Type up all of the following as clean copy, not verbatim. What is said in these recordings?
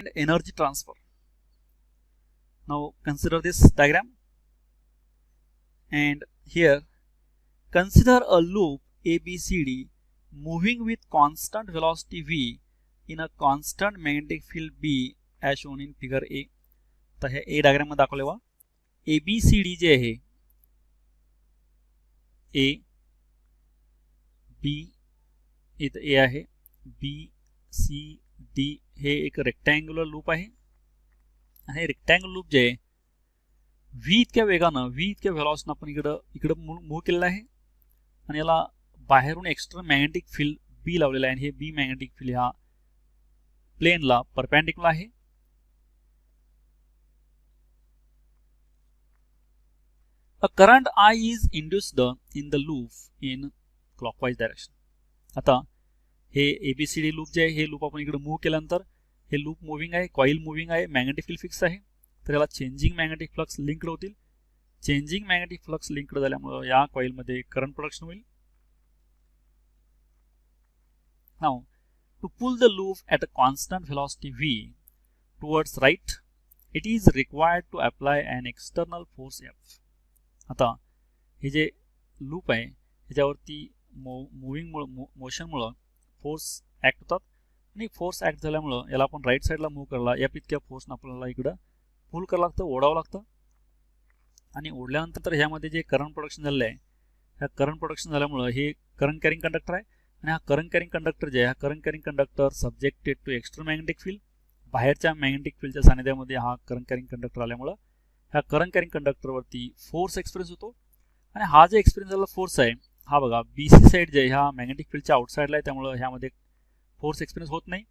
and energy transfer. Now consider this diagram, and here consider a loop ABCD moving with constant velocity V in a constant magnetic field B as shown in figure A. तर हे A diagram मध्ये दाखवले बघा. ABCD जे आहे A B इथं A आहे, B C D हे एक रेक्टँग्युलर लूप आहे. आणि रेक्टँग्युलर लूप जे आहे V इतक्या वेगानं V इतक्या व्हेलॉसिटीनं आपण इकडं मूव्ह केलेलं आहे आणि याला बाहेरून एक्स्ट्रा मॅग्नेटिक फील्ड B लावलेला आहे आणि हे B मॅग्नेटिक फील्ड ह्या प्लेनला परपेंडिक्युलर आहे. A current I is induced in the loop in clockwise direction. आता हे ABCD लूप जे आहे हे लूप आपण इकडे मूव्ह केल्यानंतर हे लूप मूव्हिंग आहे, कॉइल मूव्हिंग आहे, मॅग्नेटिक फील्ड फिक्स आहे, तर याला चेंजिंग मॅग्नेटिक फ्लक्स लिंक्ड होतील. चेंजिंग मॅग्नेटिक फ्लक्स लिंक्ड झाल्यामुळे या कॉइलमध्ये करंट प्रोडक्शन होईल. Now to pull the loop at a constant velocity V towards right, it is required to apply an external force F. आता हे जे loop आहे ह्याच्यावरती मोशनमुळं फोर्स ॲक्ट होतात आणि फोर्स ॲक्ट झाल्यामुळं याला आपण राईट साईडला मूव्ह करायला या इतक्या फोर्सनं आपल्याला इकडं पुल करावं लागतं, ओढावं लागतं. आणि ओढल्यानंतर तर ह्यामध्ये जे करंट प्रोडक्शन झालेलं आहे ह्या करंट प्रोडक्शन झाल्यामुळं हे करंट कॅरिंग कंडक्टर आहे आणि हा करंट कॅरिंग कंडक्टर जे आहे हा current carrying conductor subjected to extra magnetic field, बाहेरच्या मॅग्नेटिक फील्डच्या सानिध्यामध्ये हा करंट कॅरिंग कंडक्टर आल्यामुळं ह्या करंट कॅरिंग कंडक्टरवरती फोर्स एक्सपिरियन्स होतो. आणि हा जे एक्सपिरियन्स झालेला फोर्स आहे हा बघा BC साईड जे आहे ह्या मॅग्नेटिक फील्डच्या आउटसाईडला आहे त्यामुळं ह्यामध्ये फोर्स एक्सपिरियन्स होत नाही.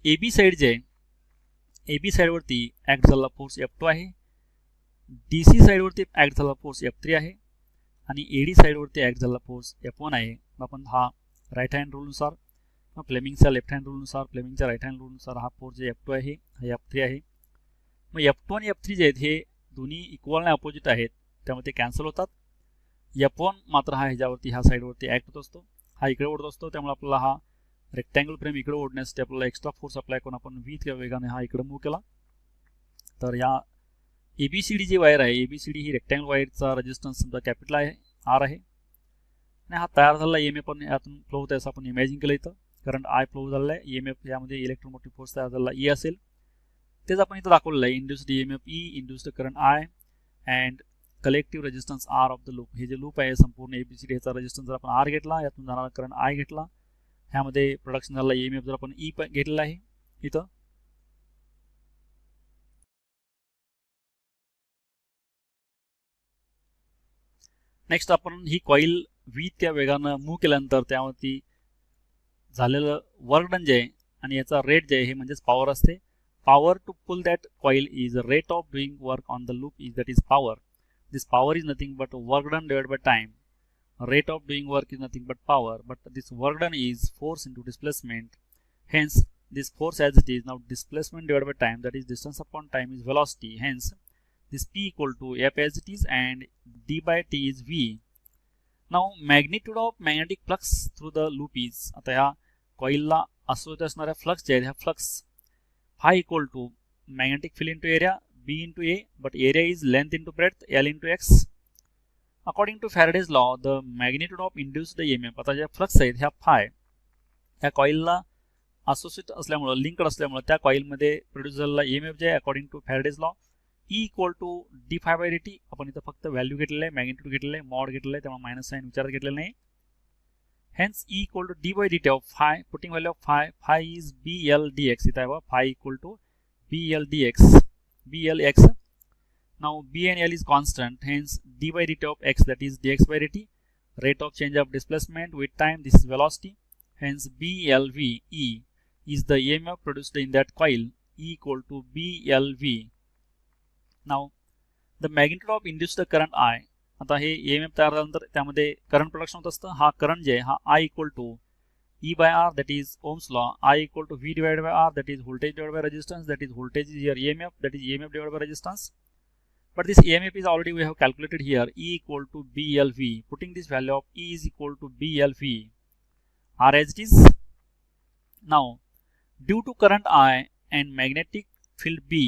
AB साईड जे आहे AB साईडवरती ॲक्ट झालेला फोर्स F2 आहे, DC साईडवरती ॲक्ट झालेला फोर्स F3 आहे आणि AD साईडवरती ॲक्ट झालेला फोर्स F1 आहे. आपण हा राईट हँड रूलनुसार फ्लेमिंगच्या लेफ्ट हँड रूलनुसार फ्लेमिंगच्या राईट हँड रूलनुसार हा फोर्स जे F2 आहे हा F3 आहे. मग F2 आणि F3 जे आहेत हे दोन्ही इक्वल आणि अपोजिट आहेत त्यामुळे ते कॅन्सल होतात. F1 मात्र हा ह्याच्यावरती ह्या साईडवरती ॲक्ट होत असतो, हा इकडे ओढत असतो, त्यामुळे आपल्याला हा रेक्टँगल फ्रेम इकडे ओढण्यासाठी आपल्याला एक्स्ट्रा फोर्स अप्लाय करून आपण V इतक्या वेगाने हा इकडे मूव्ह केला. तर या ABCD जी वायर आहे ABCD ही रेक्टँगल वायरचा रेजिस्टन्स समजा कॅपिटल आहे R आहे आणि हा तयार झालेला EMF पण यातून फ्लो होत आहे असं आपण इमॅजिन केलं. इथं करंट I फ्लो झालेला आहे, EMF यामध्ये इलेक्ट्रोमोटिव्ह फोर्स तयार झालेला E असेल, तेच आपण इथं दाखवलेलं आहे. Induced EMF E, induced current I and collective resistance R of the loop. हे जे लूप आहे संपूर्ण ABCD ह्याचा रेजिस्टन्स जर आपण R घेतला, यातून जाणारा करंट I घेतला, ह्यामध्ये प्रोडक्शन झालेला EMF जर आपण E घेतलेला आहे इथं. नेक्स्ट आपण ही कॉइल V इतक्या वेगानं मूव्ह केल्यानंतर त्यावरती झालेलं वर्क डन जे आहे आणि याचा रेट जे आहे हे म्हणजेच पॉवर असते. Power to pull that coil is the rate of doing work on the loop is that is power. This power is nothing but work done divided by time. Rate of doing work is nothing but power, but this work done is force into displacement. Hence, this force as it is now displacement divided by time, that is distance upon time is velocity. Hence, this P equal to F as it is and D by T is V. Now, magnitude of magnetic flux through the loop is, आता ह्या कॉइलला associate असणाऱ्या flux जे आहे ह्या flux phi equal to magnetic field into area B into A, but area is length into breadth L into X. According to Faraday's law, the magnitude of induced EMF, आता ज्या flux आहेत ह्या phi ह्या कॉइलला associate असल्यामुळं linked असल्यामुळं त्या कॉइलमध्ये प्रोड्यूस झालेला EMF जे आहे according to Faraday's law E equal to d phi by dt. आपण इथं फक्त व्हॅल्यू घेतलेलं आहे, मॅग्निट्यूड घेतलेलं आहे, मॉड घेतलेलं आहे, त्यामुळे मायनस साइन विचारात घेतलेलं नाही. Hence E equal to d by dt of phi, putting value of phi is BL dx. इथं आहे phi equal to BL dx, BL x. Now B and L is constant, hence d by dt of x, that is dx by dt. Rate of change of displacement with time, this is velocity. Hence BLV E is the EMF produced in that coil, E equal to BLV. Now the magnitude of induced current I. आता हे EMF तयार झाल्यानंतर त्यामध्ये current production होत असतं. हा current जे आहे हा I equal to E by R, that is Ohm's law. I equal to V divided by R, that is voltage divided by resistance, that is voltage is here EMF, that is EMF divided by resistance. But this EMF is already we have calculated here, E equal to BLV. Putting this value of E is equal to BLV, R as it is. Now, due to current I and magnetic field B,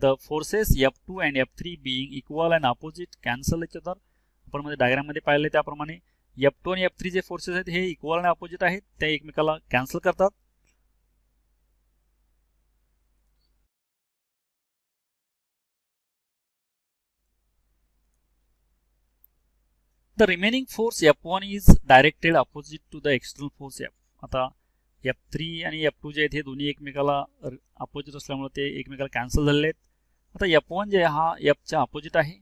the forces F2 and F3 being equal and opposite cancel each other. आपण मध्ये diagram मध्ये पाहिले त्याप्रमाणे F2 आणि F3 जे forces आहेत हे equal आणि अपोजिट आहेत, ते एकमेकाला कॅन्सल करतात. The remaining force F1 is directed opposite to the external force F. आता F3 आणि F2 जे आहेत हे दोन्ही एकमेकाला अपोजिट असल्यामुळे ते एकमेकाला कॅन्सल झालेले आहेत. आता F1 जे हा Fच्या अपोजिट आहे,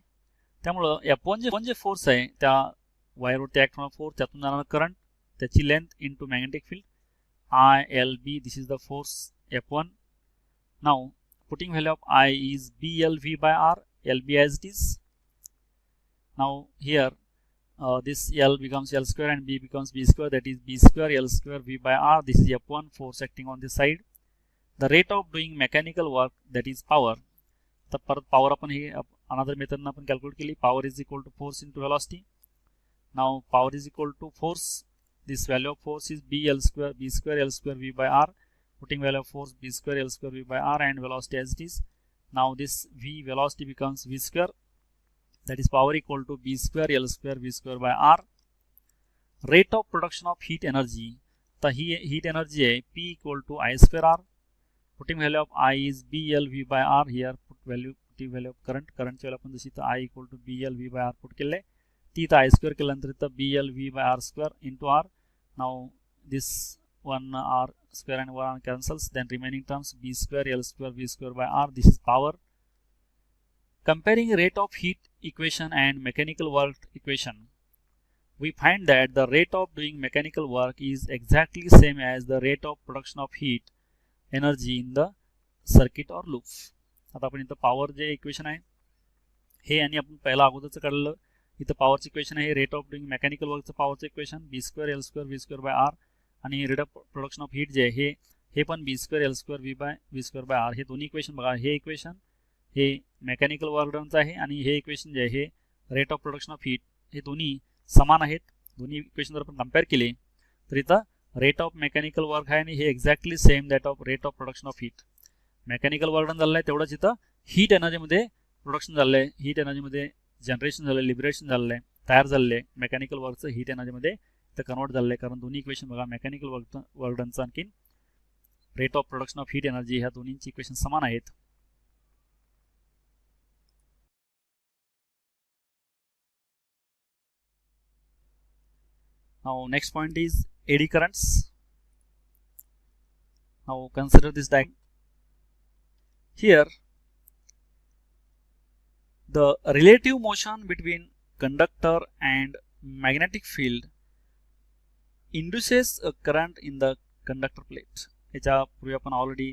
त्यामुळं F1 जे फोर्स आहे त्या वायरवरती ॲक्ट होणारा फोर्स, त्यातून जाणारा करंट, त्याची length into magnetic field ILB, this is the force F1. Now putting value of I is BLV by R, LB as it is. Now here this L becomes L square and B becomes B square, that is B square L square V by R. This is F1 force acting on this side. The rate of doing mechanical work, that is power. तर परत power आपण हे another मेथडनं आपण calculate केली. Power is equal to force into velocity. Now power is equal to force, this value of force is B square L square V by R. Putting value of force B square L square V by R and velocity as it is. Now this V velocity becomes V square, that is power equal to B square L square V square by R. Rate of production of heat energy, तर ही heat energy आहे P equal to I square R. Putting value of I is BLV by R. Here putting value of current ची value आपण जशी तर I equal to BLV by R put केले, ती तर I square केल्यानंतर इथं BLV by R square into R. Now this one R square and 1 cancels, then remaining terms B square L square V square by R. This is power. Comparing rate of heat equation and mechanical work equation, we find that the rate of doing mechanical work is exactly same as the rate of production of heat energy in the circuit or loop. आता आपण इथं power जे equation आहे हे आणि आपण पहिला अगोदरचं काढलं, इथं पॉवरचं इक्वेशन आहे रेट ऑफ डुईंग मेकॅनिकल वर्कचं पॉवरचं equation B square L square V square by R, आणि rate of production of heat जे आहे हे पण B square L square V square by R. हे दोन्ही इक्वेशन बघा, हे इक्वेशन हे मेकॅनिकल वर्क डनचं आहे आणि हे इक्वेशन जे आहे rate of production of heat, हे दोन्ही समान आहेत. दोन्ही इक्वेशन जर आपण कंपेअर केले तर इथं रेट ऑफ मेकॅनिकल वर्क आहे आणि हे exactly same that of rate of production of heat. Mechanical work done झालं आहे तेवढंच इथं हीट एनर्जीमध्ये प्रोडक्शन झालं आहे, हीट एनर्जीमध्ये जनरेशन झालं आहे, लिबरेशन झालं आहे, तयार झालेलं आहे. मेकॅनिकल वर्कचं हीट एनर्जीमध्ये इथं कन्वर्ट झालं आहे, कारण दोन्ही इक्वेशन बघा मेकॅनिकल वर्क डनचं आणखीन rate of production of heat energy ह्या दोन्हींची इक्वेशन समान आहेत. Now next point is eddy currents. Now consider this diagram. Here the relative motion between conductor and magnetic field induces a current in the conductor plate. याच्या पूर्वी आपण already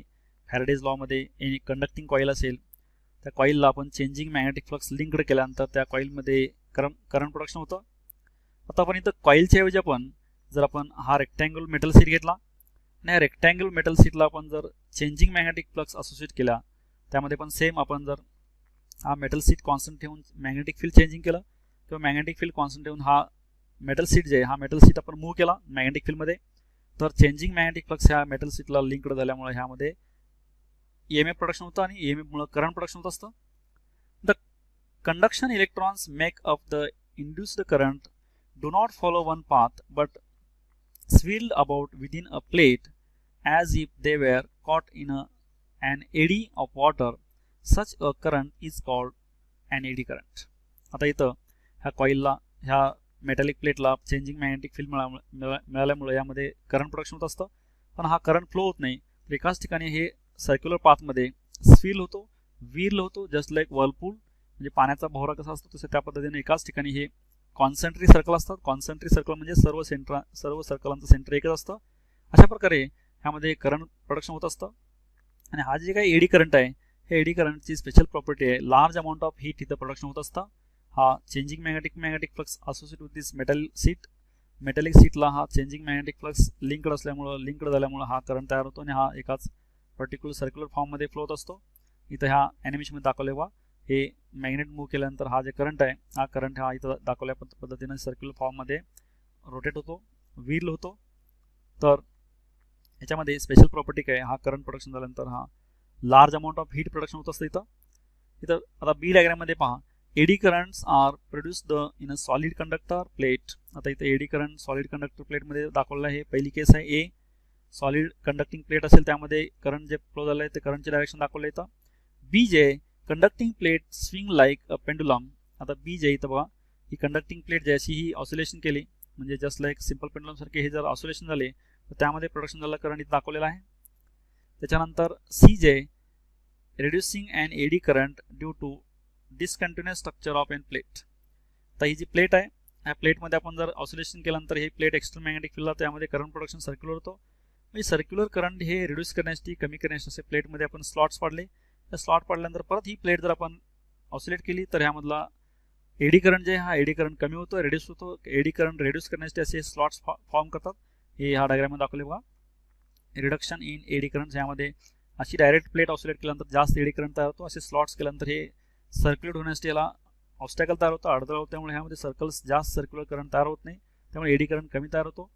Faraday's law मध्ये any conducting coil असेल त्या कॉईलला आपण changing magnetic flux linked केल्यानंतर त्या कॉईलमध्ये current production होतं. आता आपण इथं कॉईलच्या ऐवजी आपण जर आपण हा रेक्टँगल मेटल सीट घेतला आणि या रेक्टँगल मेटल सीटला आपण जर चेंजिंग मॅग्नेटिक फ्लक्स असोसिएट केला, त्यामध्ये पण सेम आपण जर हा मेटल सीट कॉन्स्टंट ठेवून मॅग्नेटिक फील्ड चेंजिंग केलं किंवा मॅग्नेटिक फील्ड कॉन्स्टंट ठेवून हा मेटल सीट जे आहे हा मेटल सीट आपण मूव्ह केला मॅग्नेटिक फील्डमध्ये, तर चेंजिंग मॅग्नेटिक फ्लक्स ह्या मेटल सीटला लिंक्ड झाल्यामुळे ह्यामध्ये EMF प्रोडक्शन होतं आणि EMF मुळे करंट प्रोडक्शन होत असतं. The conduction electrons make up the induced current do not follow one path but swirl about within a plate as if they were caught in an eddy of water. Such a current is called an eddy current. आता इथं ह्या कॉईलला ह्या metallic प्लेटला changing magnetic field मिळाल्यामुळे यामध्ये current production होत असतं, पण हा करंट फ्लो होत नाही. तर एकाच ठिकाणी हे सर्क्युलर पाथमध्ये स्विल होतो, विर्ल होतो, जस्ट लाईक वर्लपूल, म्हणजे पाण्याचा भोवरा कसा असतो तसं त्या पद्धतीने एकाच ठिकाणी हे कॉन्सन्ट्रिक सर्कल असतात. कॉन्सन्ट्रिक सर्कल म्हणजे सर्व सर्कलांचं सेंटर एकच असतं. अशा प्रकारे ह्यामध्ये करंट प्रोडक्शन होत असतं. आणि हा जे काही एडी करंट आहे हे एडी करंटची स्पेशल प्रॉपर्टी आहे, लार्ज अमाऊंट ऑफ हीट इथं प्रोडक्शन होत असतं. हा changing magnetic flux associate with this metallic सीटला हा चेंजिंग मॅग्नेटिक फ्लक्स लिंक्ड झाल्यामुळे हा करंट तयार होतो आणि हा एकाच पर्टिक्युलर सर्क्युलर फॉर्ममध्ये फ्लो होत असतो. इथं ह्या ॲनिमेशनमध्ये दाखवले बघा, हे मॅग्नेट मूव्ह केल्यानंतर हा जे करंट आहे हा करंट हा इथं दाखवल्या पद्धतीने सर्क्युलर फॉर्ममध्ये रोटेट होतो, व्हील होतो. तर ह्याच्यामध्ये स्पेशल प्रॉपर्टी काय, हा करंट प्रोडक्शन झाल्यानंतर हा large amount of heat production होत असतं. इथं आता बी डायग्राममध्ये पहा, eddy currents are produced in a solid conductor plate. आता इथं एडी करंट सॉलिड कंडक्टर प्लेटमध्ये दाखवलं आहे. पहिली केस आहे ए, सॉलिड कंडक्टिंग प्लेट असेल त्यामध्ये करंट जे फ्लो झालं आहे ते करंटचे डायरेक्शन दाखवलं इथं. बी जे conducting plate swing like a pendulum. आता बी जे इथं बघा, ही कंडक्टिंग प्लेट जी अशी ही ऑसिलेशन केली, म्हणजे जस्ट लाईक सिम्पल पेंडुलम सारखे हे जर ऑसिलेशन झाले तर त्यामध्ये प्रोडक्शन झालं करंट इथं दाखवलेलं आहे. त्याच्यानंतर सी जे reducing an eddy current due to discontinuous structure of an plate. आता ही जी प्लेट आहे, ह्या प्लेटमध्ये आपण जर ऑसिलेशन केल्यानंतर ही प्लेट एक्स्टर्नल मॅग्नेटिक फील्डला त्यामध्ये करंट प्रोडक्शन सर्क्युलर होतो. म्हणजे सर्क्युलर करंट हे रिड्यूस करण्यासाठी, कमी करण्यासाठी असे प्लेटमध्ये आपण स्लॉट्स पाडले. त्या स्लॉट पाडल्यानंतर परत ही प्लेट जर आपण ऑसिलेट केली तर ह्यामधला एडी करंट जे आहे, हा एडी करंट कमी होतो, रिड्यूस होतो. एडी करंट रिड्यूस करण्यासाठी असे स्लॉट्स फॉर्म करतात. हे ह्या डायग्राममध्ये दाखवले बघा. रिडक्शन इन एडी करंट, यामध्ये अशी डायरेक्ट प्लेट ऑसिलेट केल्यानंतर जास्त एडी करंट तयार होतो. असे स्लॉट्स केल्यानंतर हे सर्क्युलेट होण्यासाठी याला ऑब्स्टॅकल तयार होतं, अडथळा होतो. त्यामुळे ह्यामध्ये सर्कल्स जास्त सर्क्युलर करंट तयार होत नाही, त्यामुळे एडी करंट कमी तयार होतो.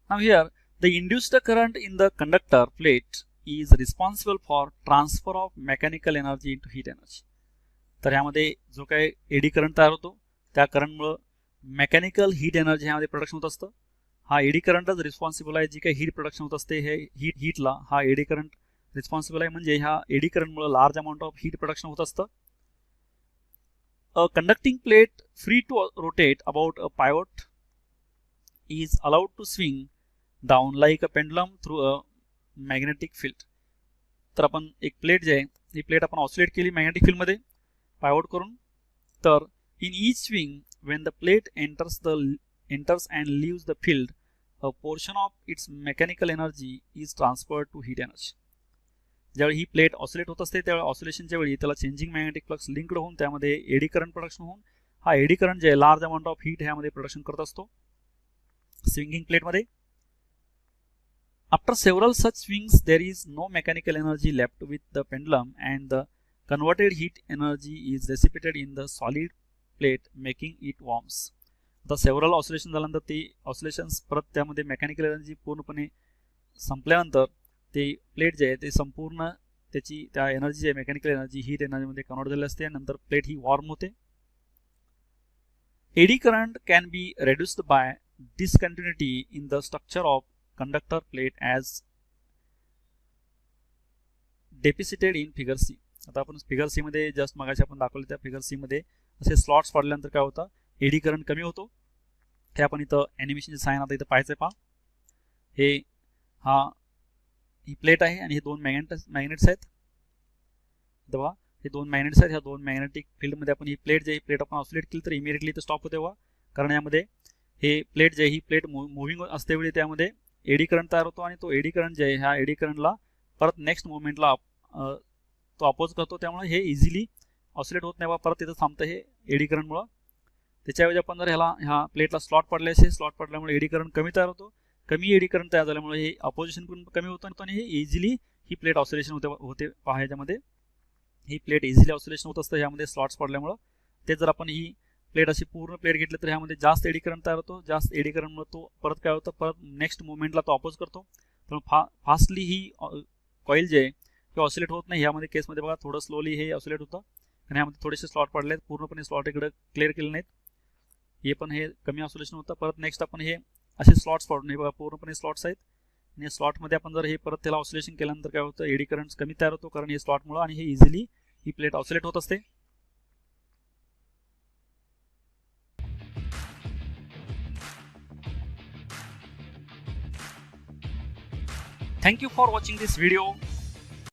Now here the induced current in the conductor plate is responsible for transfer of mechanical energy into heat energy. तर ह्यामध्ये जो काही एडी करंट तयार होतो त्या करंटमुळे मेकॅनिकल हीट एनर्जी ह्यामध्ये प्रोडक्शन होत असतं. हा एडी करंटच रिस्पॉन्सिबल आहे, जी काही हीट प्रोडक्शन होत असते हे हीटला हा एडी करंट रिस्पॉन्सिबल आहे. म्हणजे ह्या एडी करंटमुळे large amount of heat production होत असतं. A conducting plate free to rotate about a pivot is allowed to swing down like a pendulum through a magnetic field. तर आपण एक प्लेट जे आहे, ही प्लेट आपण ऑसिलेट केली मॅग्नेटिक फील्डमध्ये पायवट करून. तर in each swing when the plate enters and leaves the field, a portion of its mechanical energy is transferred to heat energy. ज्यावेळी ही प्लेट ऑसिलेट होत असते त्यावेळी ऑसिलेशनच्या वेळी त्याला चेंजिंग मॅग्नेटिक फ्लक्स लिंक्ड होऊन त्यामध्ये एडी करंट प्रोडक्शन होऊन हा एडी करंट जे लार्ज अमाऊंट ऑफ हीट ह्यामध्ये प्रोडक्शन करत असतो स्विंगिंग प्लेटमध्ये. After several such swings there is no mechanical energy left with the pendulum and the converted heat energy is precipitated in the solid plate making it warms. आता several oscillation झाल्यानंतर ते oscillations परत त्यामध्ये mechanical energy पूर्णपणे संपल्यानंतर ते plate जे आहे ते संपूर्ण त्याची त्या एनर्जी जे मेकॅनिकल एनर्जी हीट एनर्जीमध्ये कन्वर्ट झालेली असते आणि नंतर प्लेट ही वॉर्म होते. Eddy current can be reduced by discontinuity in the structure of conductor plate as depicted in figure C. आता आपण फिगर सी मध्ये जस्ट मगाशी आपण दाखवले त्या फिगर सी मध्ये असे स्लॉट्स पडल्यानंतर काय होतं, एडी करंट कमी होतो. हे आपण इथं ॲनिमेशनचे साइन आता इथं पाहायचं पहा. ही प्लेट आहे आणि हे दोन मॅग्नेट्स आहेत. बघा हे दोन मॅग्नेट्स आहेत. ह्या दोन मॅग्नेटिक फील्डमध्ये आपण ही प्लेट जी प्लेट आपण ऑसिलेट केली तर इमिडिएटली इथं स्टॉप होते. बघा कारण यामध्ये हे प्लेट जे ही प्लेट मुव्हिंग असते वेळी त्यामध्ये एडी करंट तयार होतो आणि तो एडी करंट जे आहे ह्या एडी करंटला परत नेक्स्ट मुवमेंटला तो अपोज करतो. त्यामुळे हे इझिली ऑसिलेट होत नाही बा, परत तिथं थांबतं हे एडी करंटमुळं. त्याच्याऐवजी आपण जर ह्या प्लेटला स्लॉट पडले असे, स्लॉट पडल्यामुळे एडी करंट कमी तयार होतो. कमी एडी करंट तयार झाल्यामुळे हे अपोजिशन पण कमी होतं आणि हे इझिली ही प्लेट ऑसिलेशन होते पहा. ह्याच्यामध्ये ही प्लेट इझिली ऑसिलेशन होत असतं ह्यामध्ये स्लॉट्स पडल्यामुळं. ते जर आपण ही प्लेट अशी पूर्ण प्लेट घेतली तर ह्यामध्ये जास्त एडी करंट तयार होतो. जास्त एडी करंटमुळे तो परत काय होतं, परत नेक्स्ट मुवमेंटला तो अपोज करतो. तर फास्टली ही कॉईल जे आहे ते ऑसिलेट होत नाही. ह्यामध्ये केसमध्ये बघा थोडं स्लोली हे ऑसिलेट होतं आणि ह्यामध्ये थोडेसे स्लॉट पडले आहेत, पूर्णपणे स्लॉट इकडे क्लिअर केले नाहीत. हे पण हे कमी ऑसिलेशन होतं. परत नेक्स्ट आपण हे असे स्लॉट्स पडून हे बघा पूर्णपणे स्लॉट्स आहेत आणि स्लॉटमध्ये आपण जर हे परत त्याला ऑसिलेशन केल्यानंतर काय होतं, एडी करंट कमी तयार होतो कारण हे स्लॉटमुळे आणि हे इझिली ही प्लेट ऑसिलेट होत असते. Thank you for watching this video.